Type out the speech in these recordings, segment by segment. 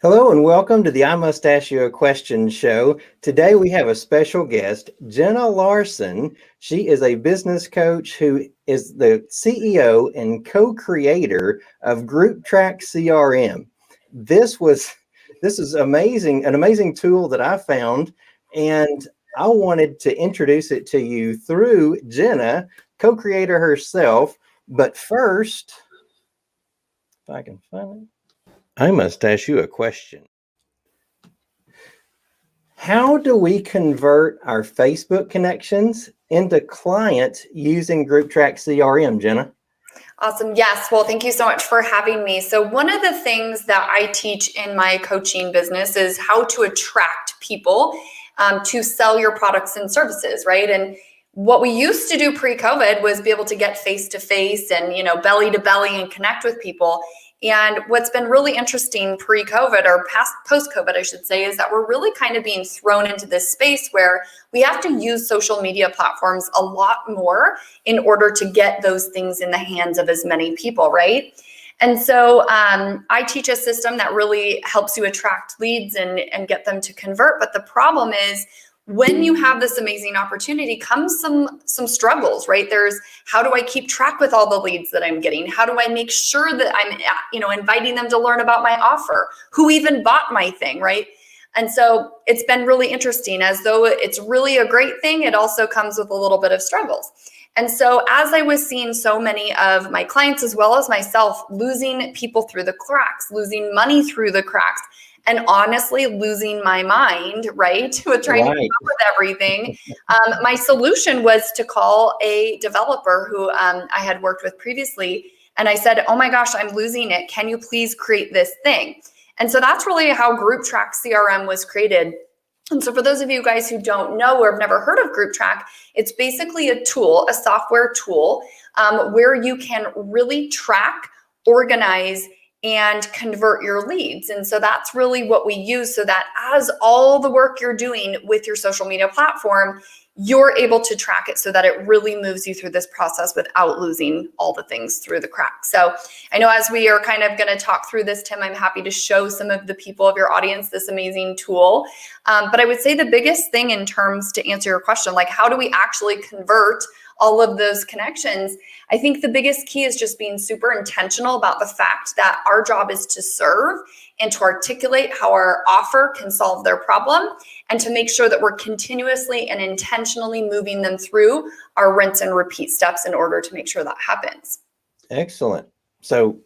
Hello and welcome to the I Must Ask You a Question show. Today we have a special guest, Jenna Larson. She is a business coach who is the CEO and co-creator of Group Track CRM. This is amazing, an amazing tool that I found, and I wanted to introduce it to you through Jenna, co-creator herself. But first, if I can find it. I must ask you a question. How do we convert our Facebook connections into clients using Group Track CRM, Jenna? Awesome. Yes. Well, thank you so much for having me. So one of the things that I teach in my coaching business is how to attract people to sell your products and services, right? And what we used to do pre-COVID was be able to get face-to-face and, belly to belly and connect with people. And what's been really interesting pre-COVID or post-COVID, I should say, is that we're really kind of being thrown into this space where we have to use social media platforms a lot more in order to get those things in the hands of as many people, right? And so I teach a system that really helps you attract leads and get them to convert. But the problem is, when you have this amazing opportunity comes some struggles, right? There's, how do I keep track with all the leads that I'm getting? How do I make sure that I'm, inviting them to learn about my offer? Who even bought my thing, right? And so it's been really interesting. As though it's really a great thing, it also comes with a little bit of struggles. And so as I was seeing so many of my clients, as well as myself, losing people through the cracks, losing money through the cracks, and honestly losing my mind, right, with trying to keep up with everything. My solution was to call a developer who I had worked with previously. And I said, oh my gosh, I'm losing it. Can you please create this thing? And so that's really how Group Track CRM was created. And so for those of you guys who don't know or have never heard of Group Track, it's basically a tool, a software tool, where you can really track, organize, and convert your leads. And so that's really what we use, so that as all the work you're doing with your social media platform, you're able to track it so that it really moves you through this process without losing all the things through the cracks. So I know as we are kind of going to talk through this, Tim, I'm happy to show some of the people of your audience this amazing tool. But I would say the biggest thing in terms to answer your question, like how do we actually convert all of those connections? I think the biggest key is just being super intentional about the fact that our job is to serve and to articulate how our offer can solve their problem, and to make sure that we're continuously and intentionally moving them through our rinse and repeat steps in order to make sure that happens. Excellent. So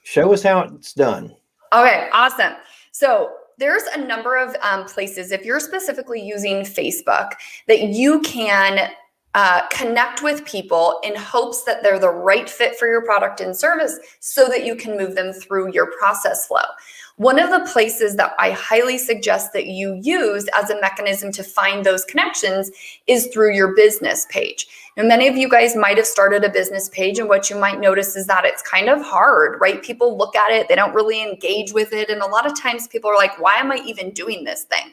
show us how it's done. Okay, awesome. So there's a number of places, if you're specifically using Facebook, that you can connect with people in hopes that they're the right fit for your product and service so that you can move them through your process flow. One of the places that I highly suggest that you use as a mechanism to find those connections is through your business page. Now, many of you guys might have started a business page, and what you might notice is that it's kind of hard, right? People look at it, they don't really engage with it. And a lot of times people are like, why am I even doing this thing?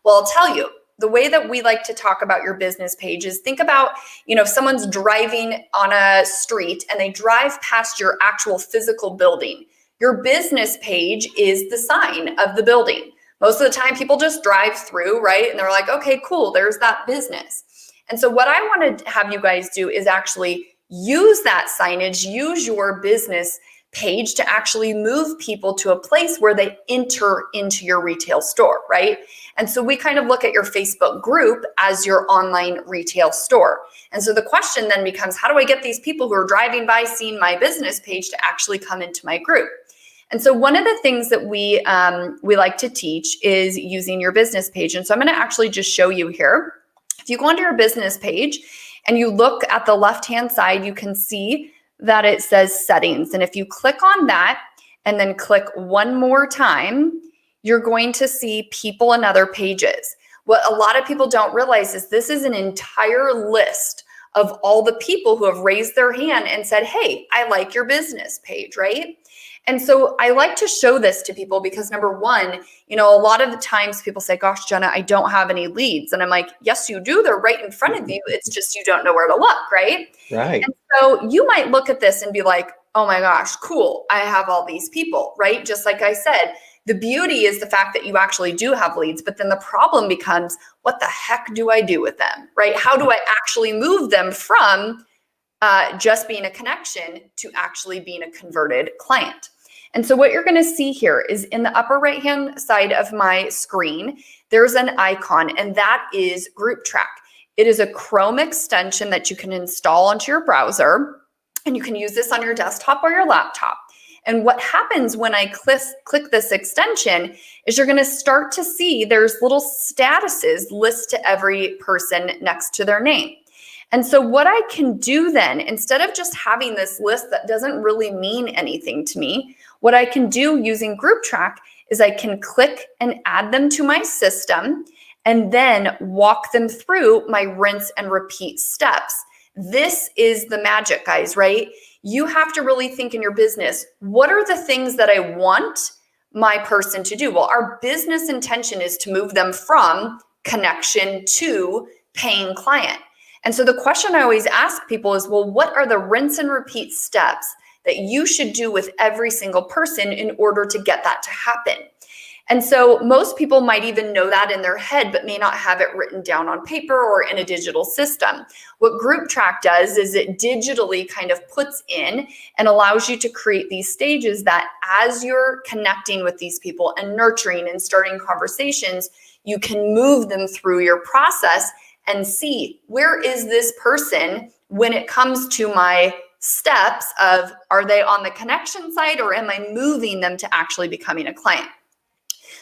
Well, I'll tell you, the way that we like to talk about your business page is, think about, if someone's driving on a street and they drive past your actual physical building. Your business page is the sign of the building. Most of the time people just drive through, right? And they're like, okay, cool, there's that business. And so what I want to have you guys do is actually use that signage, use your business page to actually move people to a place where they enter into your retail store, right? And so we kind of look at your Facebook group as your online retail store. And so the question then becomes, how do I get these people who are driving by seeing my business page to actually come into my group? And so one of the things that we like to teach is using your business page. And so I'm going to actually just show you here. If you go onto your business page and you look at the left-hand side, you can see that it says settings. And if you click on that and then click one more time, you're going to see people and other pages. What a lot of people don't realize is this is an entire list of all the people who have raised their hand and said, hey, I like your business page, right? And so I like to show this to people because, number one, a lot of the times people say, gosh, Jenna, I don't have any leads. And I'm like, yes, you do. They're right in front of you. It's just you don't know where to look, right? Right. And so you might look at this and be like, oh my gosh, cool. I have all these people, right? Just like I said, the beauty is the fact that you actually do have leads, but then the problem becomes, what the heck do I do with them, right? How do I actually move them from just being a connection to actually being a converted client? And so what you're going to see here is in the upper right-hand side of my screen, there's an icon, and that is Group Track. It is a Chrome extension that you can install onto your browser, and you can use this on your desktop or your laptop. And what happens when I click this extension is you're going to start to see there's little statuses list to every person next to their name. And so what I can do then, instead of just having this list that doesn't really mean anything to me, what I can do using Group Track is I can click and add them to my system and then walk them through my rinse and repeat steps. This is the magic, guys, right? You have to really think in your business, what are the things that I want my person to do? Well, our business intention is to move them from connection to paying client. And so the question I always ask people is, well, what are the rinse and repeat steps that you should do with every single person in order to get that to happen? And so most people might even know that in their head, but may not have it written down on paper or in a digital system. What Group Track does is it digitally kind of puts in and allows you to create these stages that as you're connecting with these people and nurturing and starting conversations, you can move them through your process and see, where is this person when it comes to my steps of, are they on the connection side or am I moving them to actually becoming a client?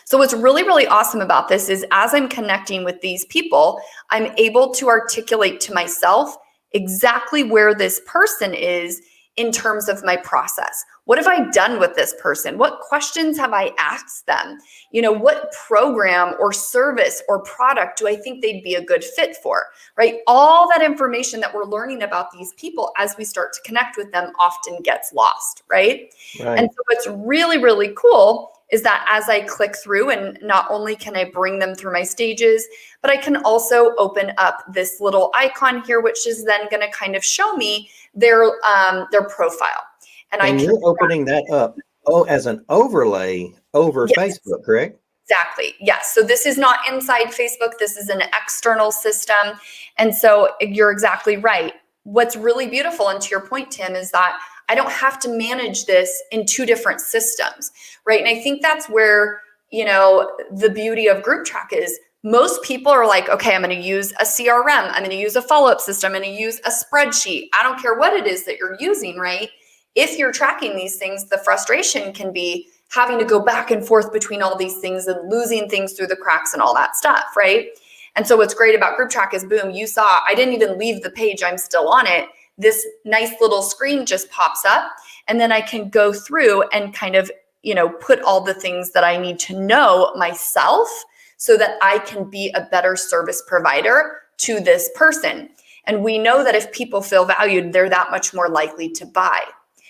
So what's really, really awesome about this is as I'm connecting with these people, I'm able to articulate to myself exactly where this person is in terms of my process. What have I done with this person? What questions have I asked them? You know, what program or service or product do I think they'd be a good fit for, right? All that information that we're learning about these people as we start to connect with them often gets lost, right? And so what's really, really cool is that as I click through, and not only can I bring them through my stages, but I can also open up this little icon here, which is then going to kind of show me their profile. And you're opening that up as an overlay over Facebook, correct? Exactly. Yes. So this is not inside Facebook. This is an external system. And so you're exactly right. What's really beautiful, and to your point, Tim, is that I don't have to manage this in two different systems, right? And I think that's where, you know, the beauty of Group Track is. Most people are like, okay, I'm going to use a CRM. I'm going to use a follow-up system. I'm going to use a spreadsheet. I don't care what it is that you're using, right? If you're tracking these things, the frustration can be having to go back and forth between all these things and losing things through the cracks and all that stuff, right? And so what's great about Group Track is, boom, you saw, I didn't even leave the page. I'm still on it. This nice little screen just pops up, and then I can go through and kind of, you know, put all the things that I need to know myself so that I can be a better service provider to this person. And we know that if people feel valued, they're that much more likely to buy.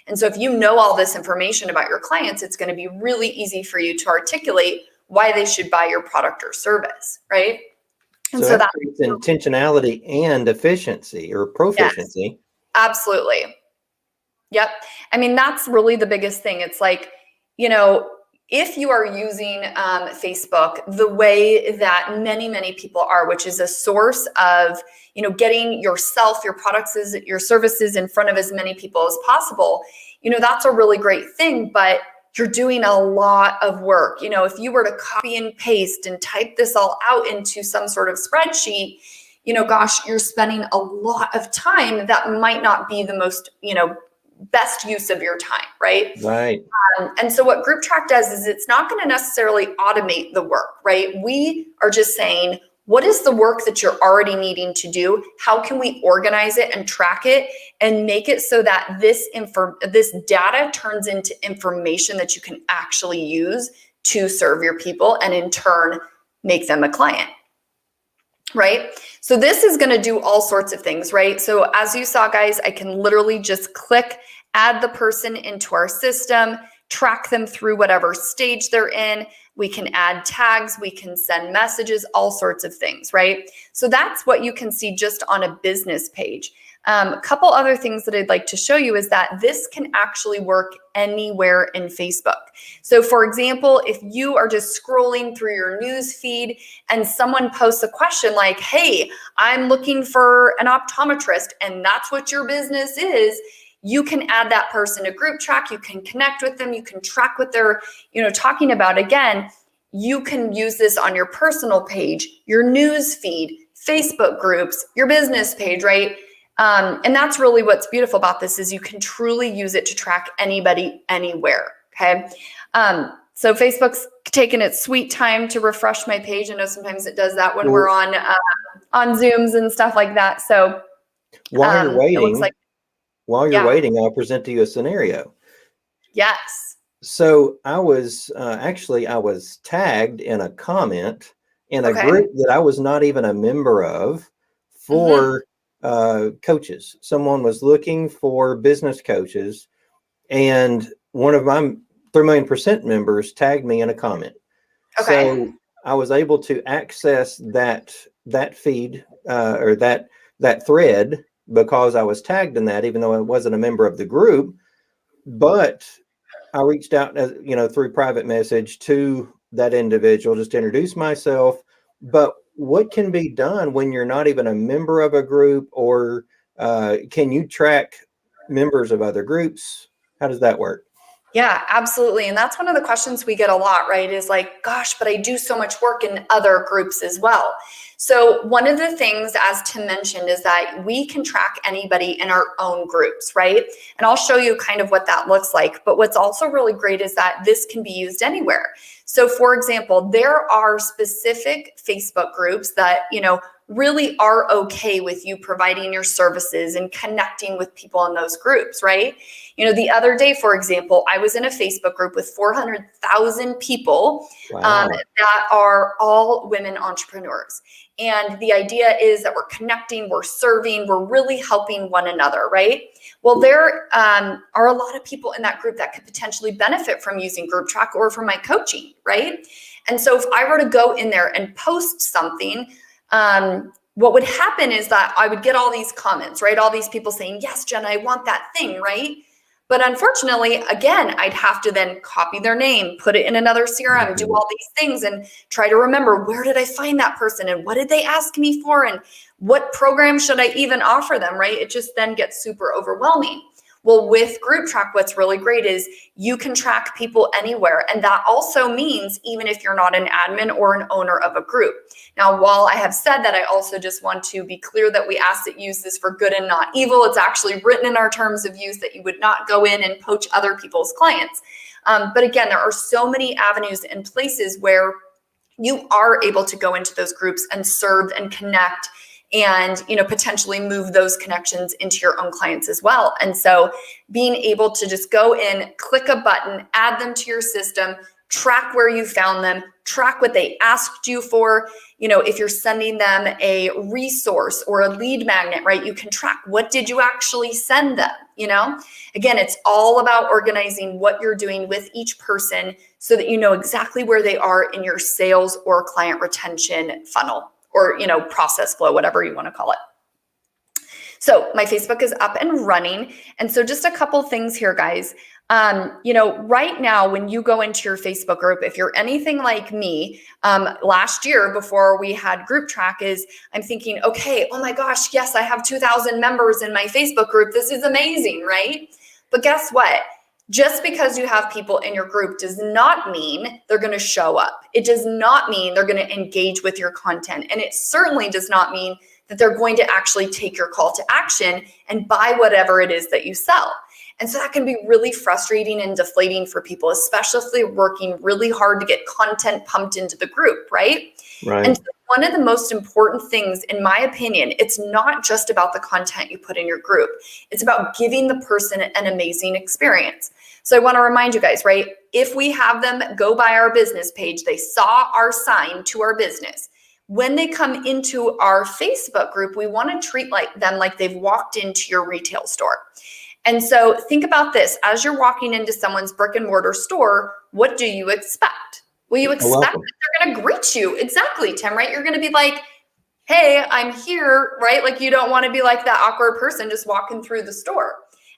And so if you know all this information about your clients, it's going to be really easy for you to articulate why they should buy your product or service, right? And so that creates intentionality and efficiency or proficiency. Yes, absolutely. Yep. I mean, that's really the biggest thing. It's like, you know, if you are using Facebook the way that many, many people are, which is a source of, you know, getting yourself, your products, your services in front of as many people as possible, you know, that's a really great thing, but you're doing a lot of work. You know, if you were to copy and paste and type this all out into some sort of spreadsheet, you know, gosh, you're spending a lot of time that might not be the most, you know, best use of your time, right? Right. And so what Group Track does is it's not going to necessarily automate the work, right? We are just saying, what is the work that you're already needing to do? How can we organize it and track it and make it so that this data turns into information that you can actually use to serve your people and in turn make them a client? Right? So this is going to do all sorts of things, right? So as you saw, guys, I can literally just click, add the person into our system, track them through whatever stage they're in. We can add tags, we can send messages, all sorts of things, right? So that's what you can see just on a business page. A couple other things that I'd like to show you is that this can actually work anywhere in Facebook. So for example, if you are just scrolling through your news feed and someone posts a question like, hey, I'm looking for an optometrist, and that's what your business is, you can add that person to group track. You can connect with them. You can track what they're, talking about. Again, you can use this on your personal page, your news feed, Facebook groups, your business page, right? And that's really what's beautiful about this is you can truly use it to track anybody anywhere, okay? So Facebook's taking its sweet time to refresh my page. I know sometimes it does that when we're on Zooms and stuff like that. So while you're waiting, it looks like, waiting, I'll present to you a scenario. Yes. So I was I was tagged in a comment in a group that I was not even a member of for coaches. Someone was looking for business coaches, and one of my 3,000,000% members tagged me in a comment. So I was able to access that feed or that thread because I was tagged in that, even though I wasn't a member of the group. But I reached out, through private message to that individual just to introduce myself. But what can be done when you're not even a member of a group, or can you track members of other groups? How does that work? Yeah, absolutely. And that's one of the questions we get a lot, right? Is like, gosh, but I do so much work in other groups as well. So one of the things, as Tim mentioned, is that we can track anybody in our own groups, right? And I'll show you kind of what that looks like. But what's also really great is that this can be used anywhere. So for example, there are specific Facebook groups that, really are okay with you providing your services and connecting with people in those groups, right? The other day, for example, I was in a Facebook group with 400,000 people that are all women entrepreneurs. And the idea is that we're connecting, we're serving, we're really helping one another, right? Well, there are a lot of people in that group that could potentially benefit from using Group Track or from my coaching, right? And so if I were to go in there and post something, what would happen is that I would get all these comments, right? All these people saying, yes, Jen, I want that thing, right? But unfortunately, again, I'd have to then copy their name, put it in another CRM, do all these things and try to remember, where did I find that person and what did they ask me for and what program should I even offer them, right? It just then gets super overwhelming. Well, with Group Track, what's really great is you can track people anywhere. And that also means even if you're not an admin or an owner of a group. Now, while I have said that, I also just want to be clear that we ask that you use this for good and not evil. It's actually written in our terms of use that you would not go in and poach other people's clients. But again, there are so many avenues and places where you are able to go into those groups and serve and connect and potentially move those connections into your own clients as well. And so being able to just go in, click a button, add them to your system, track where you found them, track what they asked you for. If you're sending them a resource or a lead magnet, right, you can track what did you actually send them. Again, it's all about organizing what you're doing with each person so that you know exactly where they are in your sales or client retention funnel, or, process flow, whatever you want to call it. So my Facebook is up and running. And so just a couple things here, guys. Right now, when you go into your Facebook group, if you're anything like me, last year before we had Group Track I'm thinking, okay, oh my gosh, yes, I have 2,000 members in my Facebook group. This is amazing, right? But guess what? Just because you have people in your group does not mean they're going to show up. It does not mean they're going to engage with your content. And it certainly does not mean that they're going to actually take your call to action and buy whatever it is that you sell. And so that can be really frustrating and deflating for people, especially if they're working really hard to get content pumped into the group, right? Right. And so one of the most important things, in my opinion, it's not just about the content you put in your group. It's about giving the person an amazing experience. So I want to remind you guys, right? If we have them go by our business page, they saw our sign to our business. When they come into our Facebook group, we want to treat them like they've walked into your retail store. And so think about this. As you're walking into someone's brick and mortar store, what do you expect? Well, you expect that they're going to greet you. Exactly, Tim, right? You're going to be like, hey, I'm here, right? Like you don't want to be like that awkward person just walking through the store.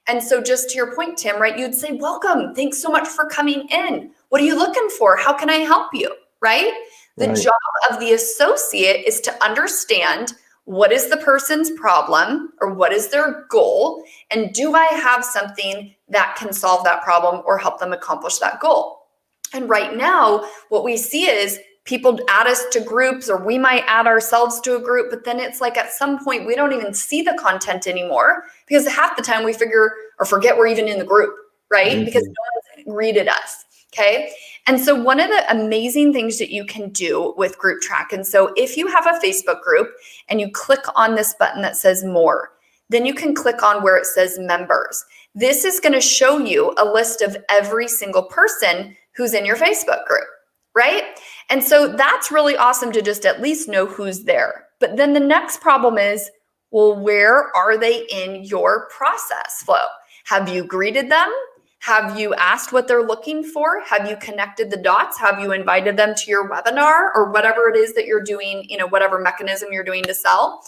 And so just to your point, Tim, right? You'd say, welcome. Thanks so much for coming in. What are you looking for? How can I help you? Right? The Right. job of the associate is to understand what is the person's problem or what is their goal? And do I have something that can solve that problem or help them accomplish that goal? And right now, what we see is people add us to groups or we might add ourselves to a group, but then it's like at some point we don't even see the content anymore because half the time we figure or forget we're even in the group, right? Because no one's greeted us. Okay. And so one of the amazing things that you can do with Group Track, and so if you have a Facebook group and you click on this button that says more, then you can click on where it says members. This is going to show you a list of every single person who's in your Facebook group, right? And so that's really awesome to just at least know who's there. But then the next problem is, well, where are they in your process flow? Have you greeted them? Have you asked what they're looking for? Have you connected the dots? Have you invited them to your webinar or whatever it is that you're doing, whatever mechanism you're doing to sell?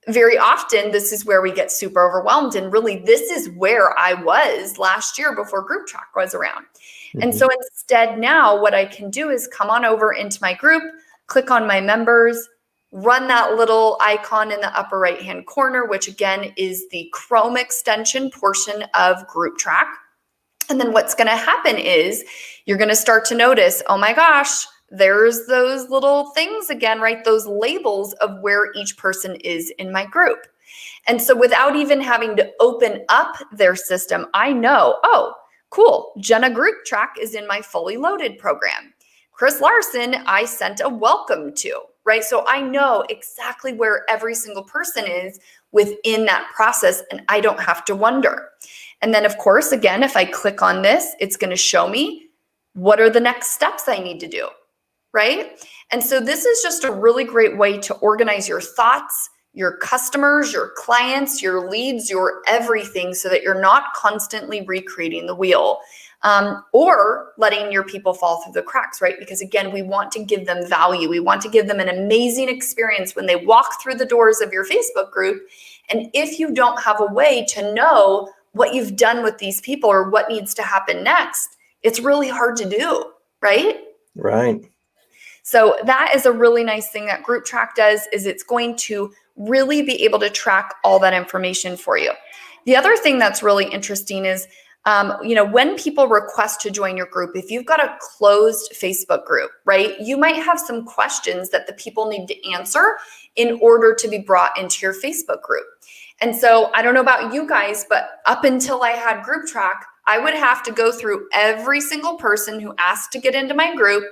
Very often this is where we get super overwhelmed. And really, this is where I was last year before Group Track was around. Mm-hmm. And so instead now what I can do is come on over into my group, click on my members, run that little icon in the upper right-hand corner, which again is the Chrome extension portion of Group Track. And then what's going to happen is you're going to start to notice, oh my gosh, there's those little things again, right? Those labels of where each person is in my group. And so without even having to open up their system, I know, oh, cool, Jenna Group Track is in my fully loaded program. Chris Larson, I sent a welcome to, right? So I know exactly where every single person is within that process, and I don't have to wonder. And then, of course, again, if I click on this, it's going to show me what are the next steps I need to do, right? And so this is just a really great way to organize your thoughts, your customers, your clients, your leads, your everything, so that you're not constantly recreating the wheel. Or letting your people fall through the cracks, right? Because again, we want to give them value. We want to give them an amazing experience when they walk through the doors of your Facebook group. And if you don't have a way to know what you've done with these people or what needs to happen next, it's really hard to do, right? Right. So that is a really nice thing that Group Track does, is it's going to really be able to track all that information for you. The other thing that's really interesting is when people request to join your group, if you've got a closed Facebook group, right, you might have some questions that the people need to answer in order to be brought into your Facebook group. And so I don't know about you guys, but up until I had Group Track, I would have to go through every single person who asked to get into my group,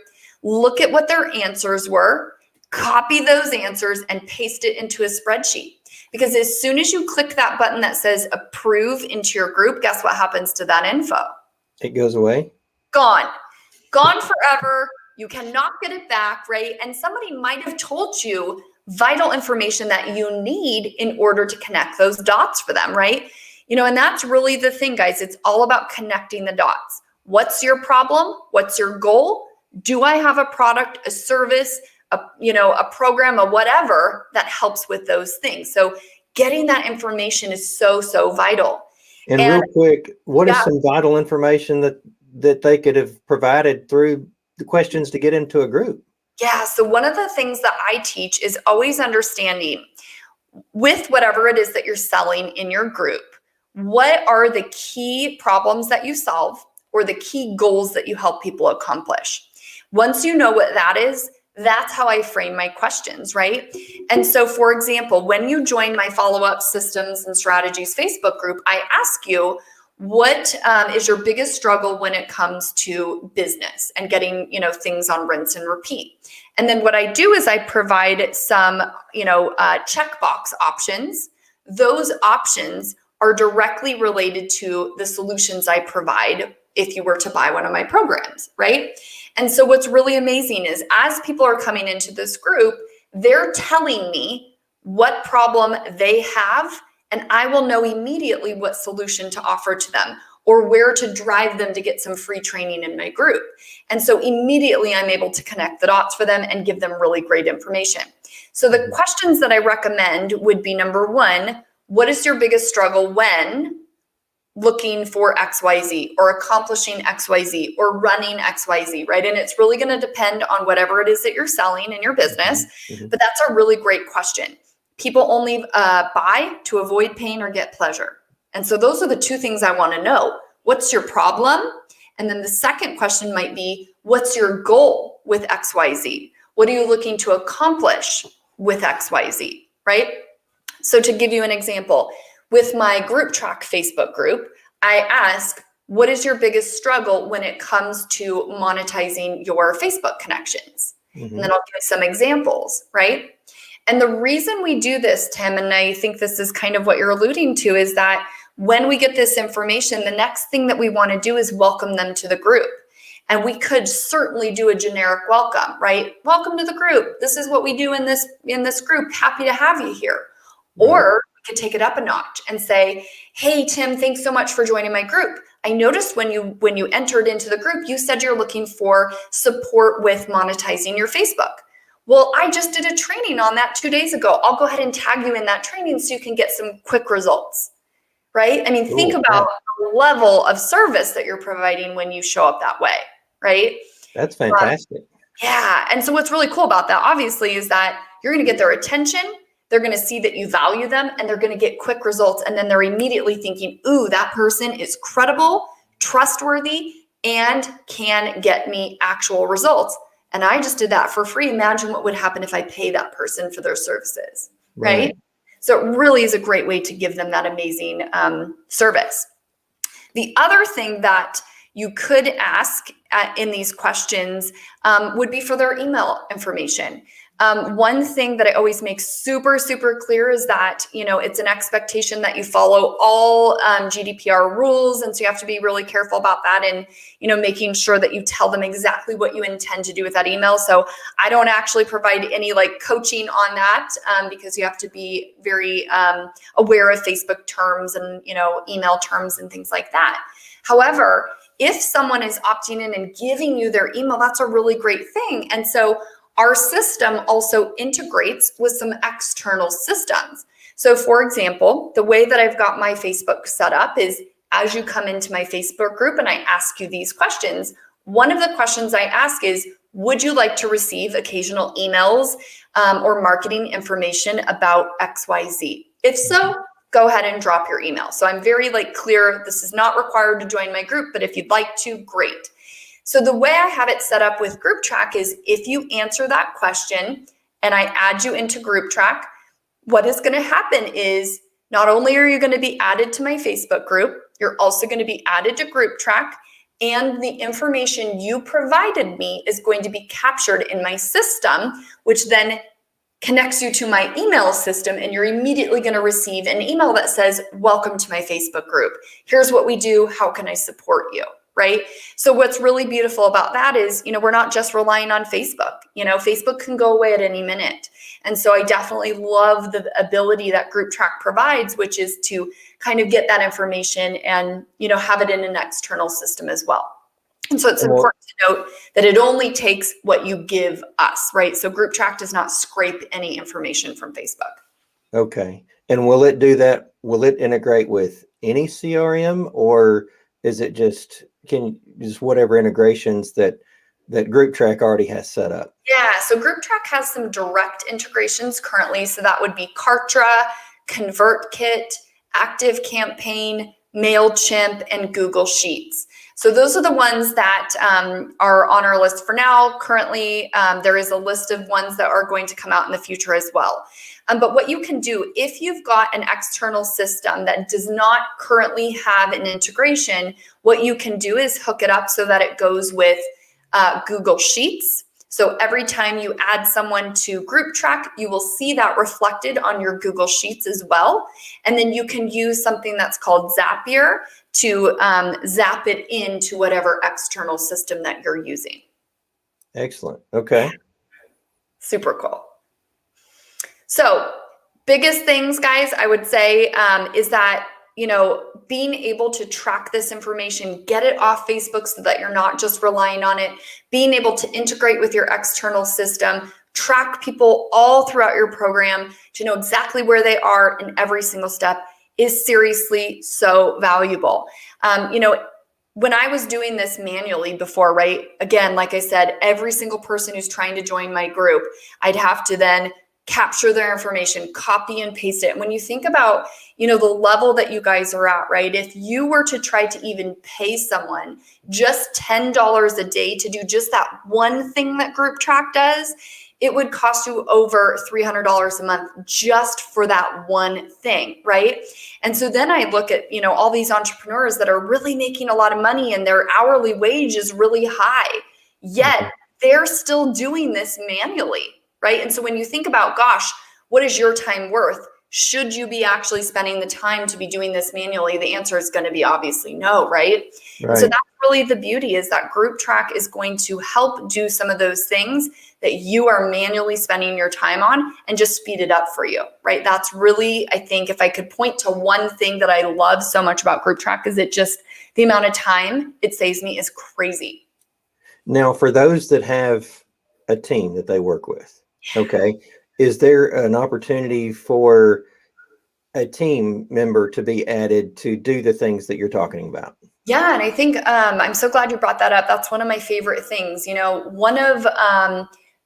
look at what their answers were, copy those answers, and paste it into a spreadsheet. Because as soon as you click that button that says approve into your group, guess what happens to that info? It goes away. Gone forever. You cannot get it back, right? And somebody might have told you vital information that you need in order to connect those dots for them, right? And that's really the thing, guys. It's all about connecting the dots. What's your problem? What's your goal? Do I have a product, a service, a program, a whatever that helps with those things? So getting that information is so, so vital. And real quick, what is some vital information that they could have provided through the questions to get into a group? Yeah. So one of the things that I teach is always understanding with whatever it is that you're selling in your group, what are the key problems that you solve or the key goals that you help people accomplish? Once you know what that is, that's how I frame my questions, right? And so, for example, when you join my follow-up systems and strategies Facebook group, I ask you, what is your biggest struggle when it comes to business and getting, things on rinse and repeat? And then what I do is I provide some, checkbox options. Those options are directly related to the solutions I provide if you were to buy one of my programs, right? And so what's really amazing is as people are coming into this group, they're telling me what problem they have, and I will know immediately what solution to offer to them or where to drive them to get some free training in my group. And so immediately I'm able to connect the dots for them and give them really great information. So the questions that I recommend would be, number one, what is your biggest struggle when looking for XYZ or accomplishing XYZ or running XYZ, right? And it's really going to depend on whatever it is that you're selling in your business, but that's a really great question. People only buy to avoid pain or get pleasure. And so those are the two things I want to know. What's your problem? And then the second question might be, what's your goal with XYZ? What are you looking to accomplish with XYZ, right? So to give you an example, with my group track Facebook group, I ask, what is your biggest struggle when it comes to monetizing your Facebook connections? And then I'll give some examples, right? And the reason we do this, Tim, and I think this is kind of what you're alluding to, is that when we get this information, the next thing that we want to do is welcome them to the group. And we could certainly do a generic welcome, right? Welcome to the group. This is what we do in this group. Happy to have you here. Or we could take it up a notch and say, hey, Tim, thanks so much for joining my group. I noticed when you entered into the group, you said you're looking for support with monetizing your Facebook. Well, I just did a training on that 2 days ago. I'll go ahead and tag you in that training so you can get some quick results, right? I mean, think about the level of service that you're providing when you show up that way, right? That's fantastic. Yeah. And so what's really cool about that, obviously, is that you're going to get their attention. They're going to see that you value them, and they're going to get quick results. And then they're immediately thinking, ooh, that person is credible, trustworthy, and can get me actual results. And I just did that for free. Imagine what would happen if I pay that person for their services, right? So it really is a great way to give them that amazing service. The other thing that you could ask in these questions would be for their email information. One thing that I always make super, super clear is that, it's an expectation that you follow all GDPR rules. And so you have to be really careful about that and, making sure that you tell them exactly what you intend to do with that email. So I don't actually provide any coaching on that because you have to be very aware of Facebook terms and, email terms and things like that. However, if someone is opting in and giving you their email, that's a really great thing. And so our system also integrates with some external systems. So for example, the way that I've got my Facebook set up is as you come into my Facebook group and I ask you these questions, one of the questions I ask is, would you like to receive occasional emails or marketing information about XYZ? If so, go ahead and drop your email. So I'm very clear, this is not required to join my group, but if you'd like to, great. So the way I have it set up with Group Track is if you answer that question and I add you into Group Track, what is going to happen is not only are you going to be added to my Facebook group, you're also going to be added to Group Track, and the information you provided me is going to be captured in my system, which then connects you to my email system, and you're immediately going to receive an email that says, welcome to my Facebook group. Here's what we do. How can I support you? Right? So what's really beautiful about that is, we're not just relying on Facebook. Facebook can go away at any minute. And so I definitely love the ability that Group Track provides, which is to kind of get that information and, have it in an external system as well. And so it's important to note that it only takes what you give us, right? So Group Track does not scrape any information from Facebook. Okay. And will it do that? Will it integrate with any CRM, or is it just whatever integrations that Group Track already has set up? Yeah, so Group Track has some direct integrations currently. So that would be Kartra, ConvertKit, ActiveCampaign, MailChimp, and Google Sheets. So those are the ones that are on our list for now. Currently, there is a list of ones that are going to come out in the future as well. But what you can do, if you've got an external system that does not currently have an integration, what you can do is hook it up so that it goes with Google Sheets. So every time you add someone to Group Track, you will see that reflected on your Google Sheets as well. And then you can use something that's called Zapier to zap it into whatever external system that you're using. Excellent. Okay. Super cool. So biggest things, guys, I would say is that, being able to track this information, get it off Facebook so that you're not just relying on it, being able to integrate with your external system, track people all throughout your program to know exactly where they are in every single step is seriously so valuable. When I was doing this manually before, right? Again, like I said, every single person who's trying to join my group, I'd have to then capture their information, copy and paste it. And when you think about, the level that you guys are at, right? If you were to try to even pay someone just $10 a day to do just that one thing that Group Track does, it would cost you over $300 a month just for that one thing, right? And so then I look at, all these entrepreneurs that are really making a lot of money and their hourly wage is really high, yet they're still doing this manually, right? And so when you think about, gosh, what is your time worth? Should you be actually spending the time to be doing this manually? The answer is going to be obviously no, right? And so that's really the beauty, is that Group Track is going to help do some of those things that you are manually spending your time on and just speed it up for you, right? That's really, I think, if I could point to one thing that I love so much about Group Track, is it just the amount of time it saves me is crazy. Now, for those that have a team that they work with, okay, is there an opportunity for a team member to be added to do the things that you're talking about? Yeah, and I think I'm so glad you brought that up. That's one of my favorite things. One of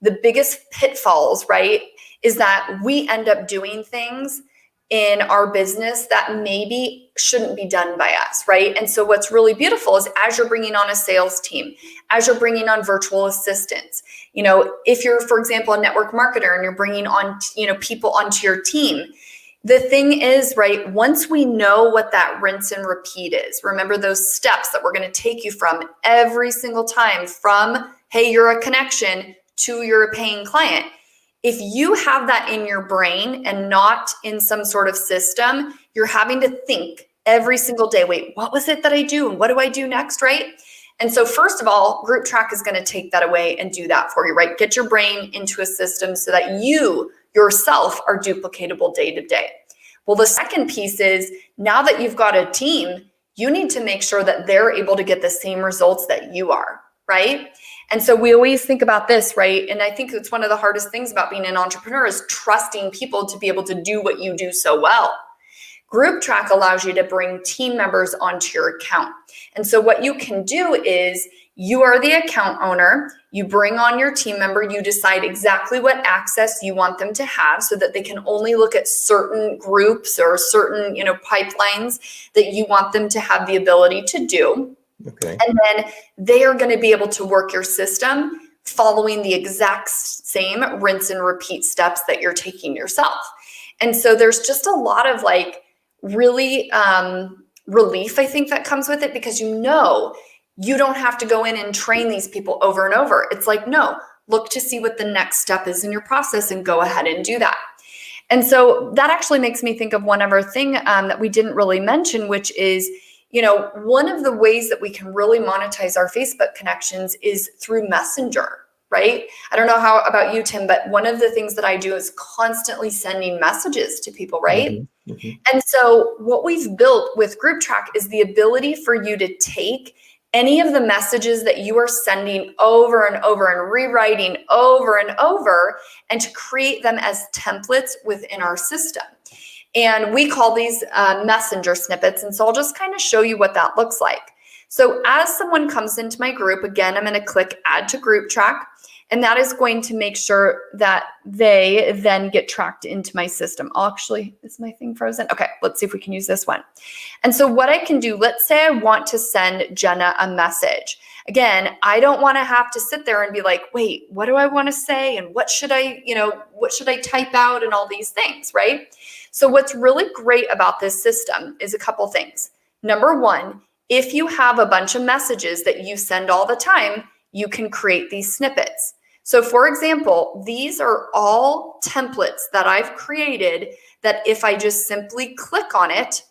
the biggest pitfalls, right, is that we end up doing things in our business that maybe shouldn't be done by us, right? And so what's really beautiful is, as you're bringing on a sales team, as you're bringing on virtual assistants, if you're, for example, a network marketer and you're bringing on, people onto your team, the thing is, right, once we know what that rinse and repeat is, remember those steps that we're going to take you from every single time, from, hey, you're a connection, to you're a paying client. If you have that in your brain and not in some sort of system, you're having to think every single day, wait, what was it that I do? And what do I do next, right? And so first of all, Group Track is going to take that away and do that for you, right? Get your brain into a system so that you yourself are duplicatable day to day. Well, the second piece is, now that you've got a team, you need to make sure that they're able to get the same results that you are, right? And so we always think about this, right? And I think it's one of the hardest things about being an entrepreneur is trusting people to be able to do what you do so well. Group Track allows you to bring team members onto your account. And so what you can do is, you are the account owner, you bring on your team member, you decide exactly what access you want them to have so that they can only look at certain groups or certain, pipelines that you want them to have the ability to do. Okay. And then they are going to be able to work your system following the exact same rinse and repeat steps that you're taking yourself. And so there's just a lot of really relief, I think, that comes with it, because you don't have to go in and train these people over and over. It's like, no, look to see what the next step is in your process and go ahead and do that. And so that actually makes me think of one other thing that we didn't really mention, which is, one of the ways that we can really monetize our Facebook connections is through Messenger, right? I don't know how about you, Tim, but one of the things that I do is constantly sending messages to people, right? Mm-hmm. Mm-hmm. And so what we've built with Group Track is the ability for you to take any of the messages that you are sending over and over and rewriting over and over, and to create them as templates within our system. And we call these messenger snippets. And so I'll just kind of show you what that looks like. So as someone comes into my group, again, I'm going to click Add to Group Track. And that is going to make sure that they then get tracked into my system. Actually, is my thing frozen? Okay, let's see if we can use this one. And so what I can do, let's say I want to send Jenna a message. Again, I don't want to have to sit there and be like, wait, what do I want to say? And what should I type out and all these things, right? So what's really great about this system is a couple things. Number one, if you have a bunch of messages that you send all the time, you can create these snippets. So for example, these are all templates that I've created that if I just simply click on it,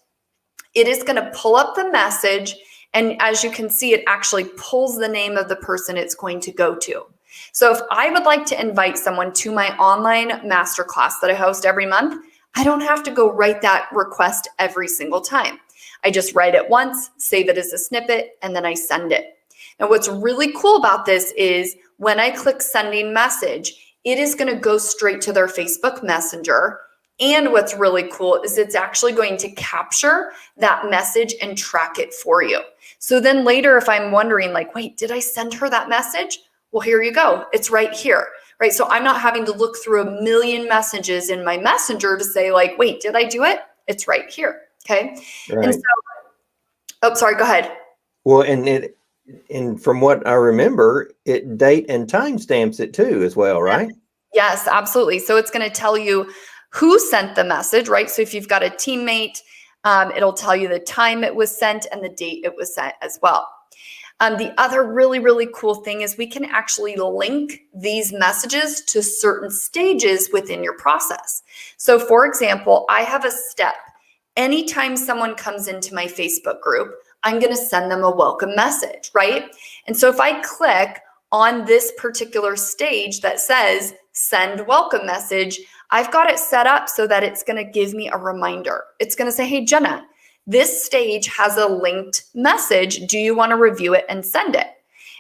it is going to pull up the message. And as you can see, it actually pulls the name of the person it's going to go to. So if I would like to invite someone to my online masterclass that I host every month, I don't have to go write that request every single time. I just write it once, save it as a snippet, and then I send it. Now, what's really cool about this is when I click sending message, it is going to go straight to their Facebook Messenger. And what's really cool is it's actually going to capture that message and track it for you. So then later, if I'm wondering like, wait, did I send her that message? Well, here you go. It's right here, right? So I'm not having to look through a million messages in my messenger to say like, wait, did I do it? It's right here. Okay. Right. And so, oh, sorry, go ahead. Well, and from what I remember, it date and time stamps it too as well, right? Yes, absolutely. So it's going to tell you who sent the message, right? So if you've got a teammate, it'll tell you the time it was sent and the date it was sent as well. The other really, really cool thing is we can actually link these messages to certain stages within your process. So for example, I have a step. Anytime someone comes into my Facebook group, I'm going to send them a welcome message, right? And so if I click on this particular stage that says send welcome message, I've got it set up so that it's going to give me a reminder. It's going to say, hey, Jenna, this stage has a linked message. Do you want to review it and send it?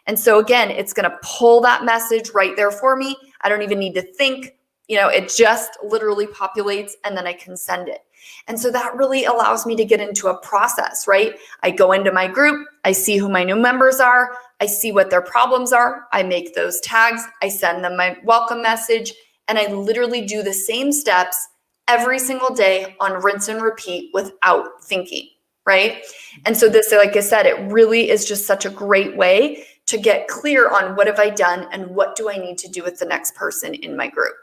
And so again, it's going to pull that message right there for me. I don't even need to think, it just literally populates and then I can send it. And so that really allows me to get into a process, right? I go into my group, I see who my new members are, I see what their problems are, I make those tags, I send them my welcome message, and I literally do the same steps every single day on rinse and repeat without thinking, right? And so this, like I said, it really is just such a great way to get clear on what have I done and what do I need to do with the next person in my group.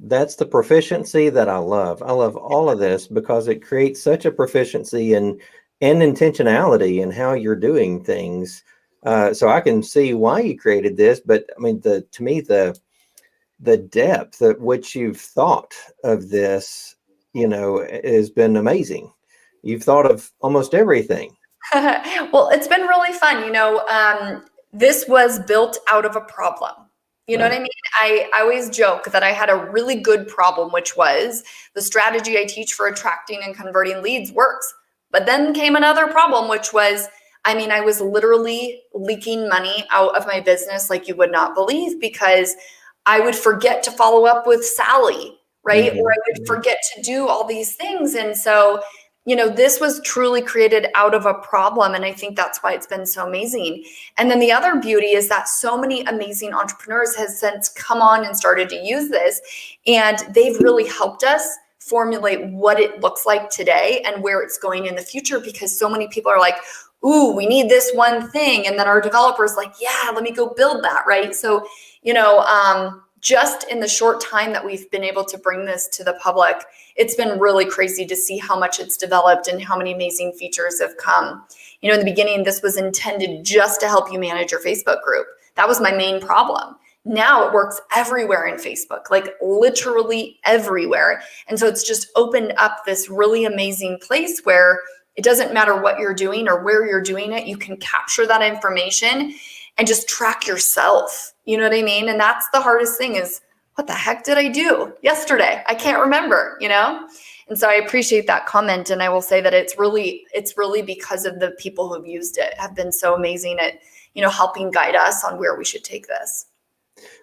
That's the proficiency that I love. I love all of this because it creates such a proficiency and intentionality in how you're doing things. So I can see why you created this, but I mean, to me, the depth at which you've thought of this, has been amazing. You've thought of almost everything. Well, it's been really fun. This was built out of a problem. You know what I mean? I always joke that I had a really good problem, which was the strategy I teach for attracting and converting leads works. But then came another problem, which was, I was literally leaking money out of my business like you would not believe, because I would forget to follow up with Sally, right? Mm-hmm. Or I would forget to do all these things. And so, this was truly created out of a problem. And I think that's why it's been so amazing. And then the other beauty is that so many amazing entrepreneurs have since come on and started to use this. And they've really helped us formulate what it looks like today and where it's going in the future, because so many people are like, ooh, we need this one thing. And then our developers like, yeah, let me go build that, right? So, just in the short time that we've been able to bring this to the public, it's been really crazy to see how much it's developed and how many amazing features have come. In the beginning, this was intended just to help you manage your Facebook group. That was my main problem. Now it works everywhere in Facebook, like literally everywhere. And so it's just opened up this really amazing place where it doesn't matter what you're doing or where you're doing it. You can capture that information and just track yourself. You know what I mean? And that's the hardest thing is, what the heck did I do yesterday? I can't remember, And so I appreciate that comment. And I will say that it's really because of the people who've used it have been so amazing at, helping guide us on where we should take this.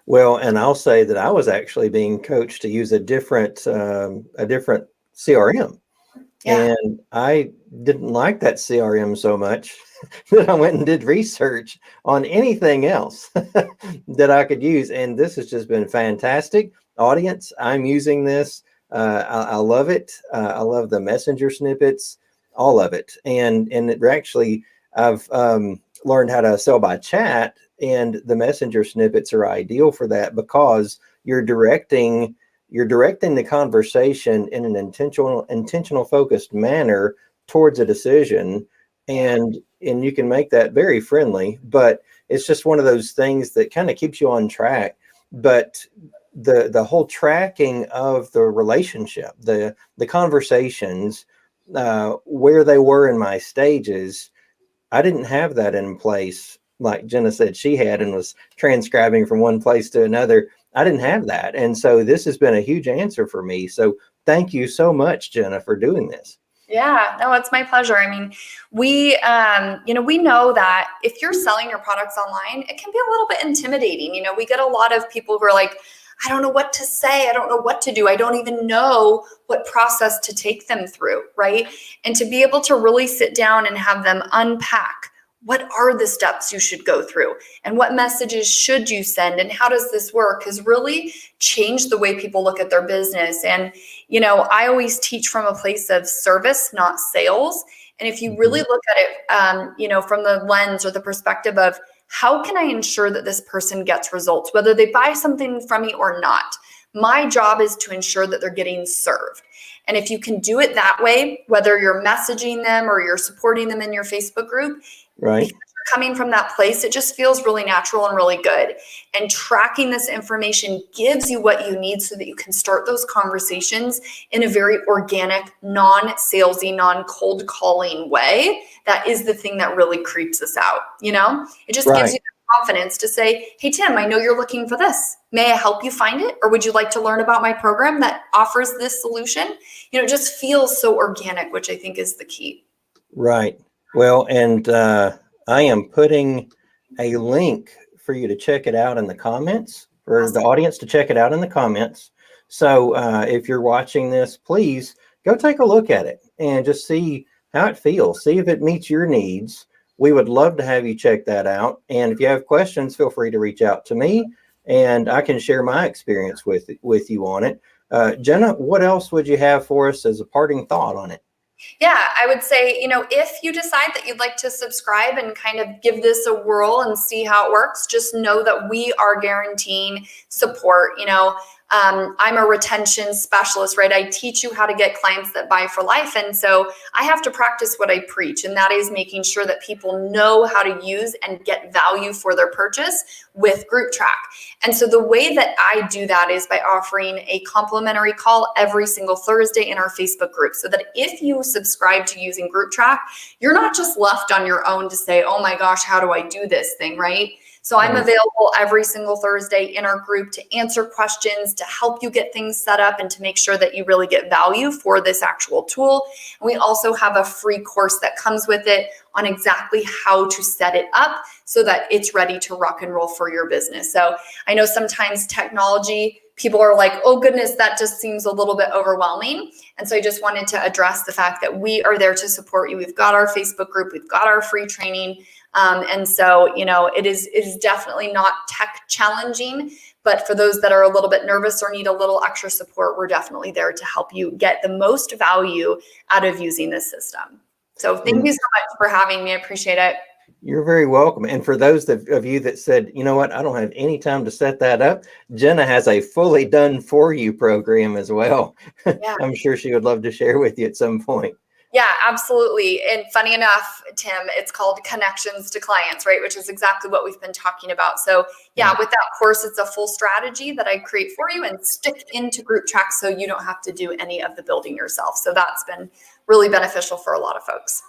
Well, and I'll say that I was actually being coached to use a different CRM. Yeah. And I didn't like that CRM so much that I went and did research on anything else that I could use. And this has just been fantastic. Audience, I'm using this. I love it. I love the messenger snippets, all of it. And it actually, I've learned how to sell by chat, and the messenger snippets are ideal for that because you're directing the conversation in an intentional focused manner towards a decision, and you can make that very friendly, but it's just one of those things that kind of keeps you on track. But the whole tracking of the relationship, the conversations, where they were in my stages, I didn't have that in place like Jenna said she had and was transcribing from one place to another. I didn't have that. And so this has been a huge answer for me. So thank you so much, Jenna, for doing this. Yeah, no, it's my pleasure. We know that if you're selling your products online, it can be a little bit intimidating. We get a lot of people who are like, I don't know what to say. I don't know what to do. I don't even know what process to take them through, right? And to be able to really sit down and have them unpack, what are the steps you should go through and what messages should you send and how does this work, has really changed the way people look at their business. And, I always teach from a place of service, not sales. And if you really look at it, from the lens or the perspective of how can I ensure that this person gets results, whether they buy something from me or not, my job is to ensure that they're getting served. And if you can do it that way, whether you're messaging them or you're supporting them in your Facebook group, right, because you're coming from that place, it just feels really natural and really good. And tracking this information gives you what you need so that you can start those conversations in a very organic, non-salesy, non-cold calling way. That is the thing that really creeps us out. It just gives you the confidence to say, hey, Tim, I know you're looking for this. May I help you find it? Or would you like to learn about my program that offers this solution? It just feels so organic, which I think is the key. Right. Well, and I am putting a link for you to check it out in the comments, for the audience to check it out in the comments. So if you're watching this, please go take a look at it and just see how it feels. See if it meets your needs. We would love to have you check that out. And if you have questions, feel free to reach out to me and I can share my experience with you on it. Jenna, what else would you have for us as a parting thought on it? Yeah, I would say, if you decide that you'd like to subscribe and kind of give this a whirl and see how it works, just know that we are guaranteeing support. I'm a retention specialist, right? I teach you how to get clients that buy for life. And so I have to practice what I preach, and that is making sure that people know how to use and get value for their purchase with Group Track. And so the way that I do that is by offering a complimentary call every single Thursday in our Facebook group, so that if you subscribe to using Group Track, you're not just left on your own to say, oh my gosh, how do I do this thing, right? So I'm available every single Thursday in our group to answer questions, to help you get things set up, and to make sure that you really get value for this actual tool. And we also have a free course that comes with it on exactly how to set it up so that it's ready to rock and roll for your business. So I know sometimes technology, people are like, oh goodness, that just seems a little bit overwhelming. And so I just wanted to address the fact that we are there to support you. We've got our Facebook group, we've got our free training. And so, it is definitely not tech challenging, but for those that are a little bit nervous or need a little extra support, we're definitely there to help you get the most value out of using this system. So thank you so much for having me. I appreciate it. You're very welcome. And for those of you that said, you know what, I don't have any time to set that up, Jenna has a fully done for you program as well. Yeah. I'm sure she would love to share with you at some point. Yeah, absolutely. And funny enough, Tim, it's called Connections to Clients, right? Which is exactly what we've been talking about. So yeah, with that course, it's a full strategy that I create for you and stick into Group Track so you don't have to do any of the building yourself. So that's been really beneficial for a lot of folks.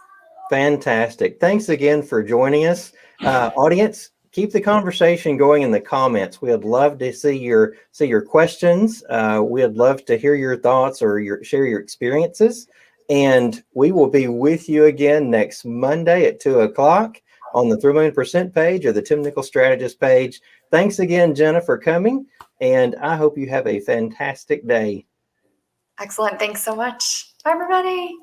Fantastic. Thanks again for joining us. Audience, keep the conversation going in the comments. We'd love to see your questions. We'd love to hear your thoughts or share your experiences. And we will be with you again next Monday at 2:00 on the 3 Million% page or the Tim Nichols Strategist page. Thanks again, Jenna, for coming. And I hope you have a fantastic day. Excellent. Thanks so much. Bye, everybody.